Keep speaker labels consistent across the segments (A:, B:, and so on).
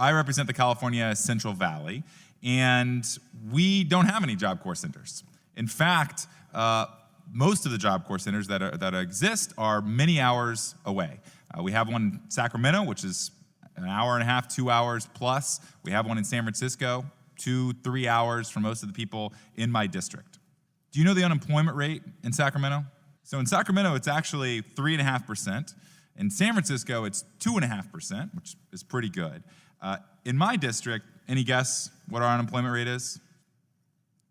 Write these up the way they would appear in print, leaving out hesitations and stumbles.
A: I represent the California Central Valley, and we don't have any Job Corps centers. In fact, most of the Job Corps centers that exist are many hours away. We have one in Sacramento, which is an hour and a half, 2 hours plus. We have one in San Francisco, 2-3 hours for most of the people in my district. Do you know the unemployment rate in Sacramento? So in Sacramento, it's actually 3.5%. In San Francisco, it's 2.5%, which is pretty good. In my district, any guess what our unemployment rate is?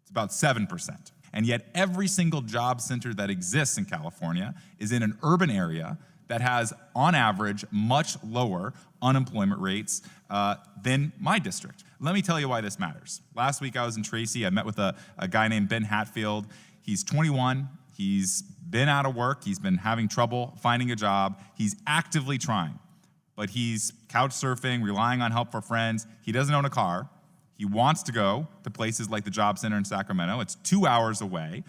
A: It's about 7%. And yet every single job center that exists in California is in an urban area that has, on average, much lower unemployment rates than my district. Let me tell you why this matters. Last week I was in Tracy. I met with a guy named Ben Hatfield. He's 21. He's been out of work. He's been having trouble finding a job. He's actively trying, but he's couch surfing, relying on help for friends. He doesn't own a car. He wants to go to places like the Job Center in Sacramento. It's 2 hours away.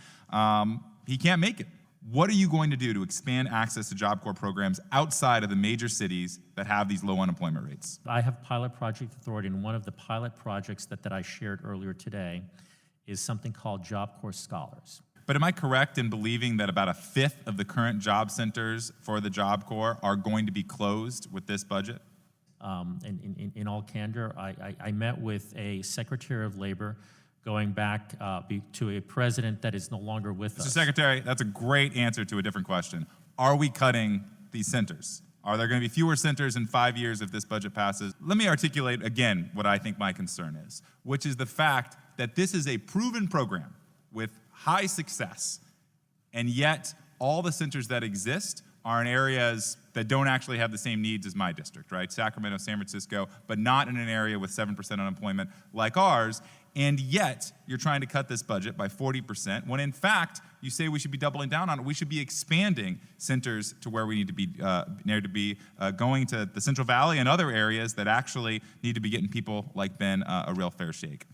A: He can't make it. What are you going to do to expand access to Job Corps programs outside of the major cities that have these low unemployment rates?
B: I have Pilot Project Authority, and one of the pilot projects that I shared earlier today is something called Job Corps Scholars.
A: But am I correct in believing that about 1/5 of the current job centers for the Job Corps are going to be closed with this budget?
B: In all candor, I met with a Secretary of Labor going back to a president that is no longer with us.
A: Mr. Secretary, that's a great answer to a different question. Are we cutting these centers? Are there going to be fewer centers in 5 years if this budget passes? Let me articulate again what I think my concern is, which is the fact that this is a proven program with high success, and yet all the centers that exist are in areas that don't actually have the same needs as my district, right? Sacramento, San Francisco, but not in an area with 7% unemployment like ours. And yet, you're trying to cut this budget by 40%, when in fact, you say we should be doubling down on it. We should be expanding centers to where we need to be, going to the Central Valley and other areas that actually need to be getting people like Ben a real fair shake.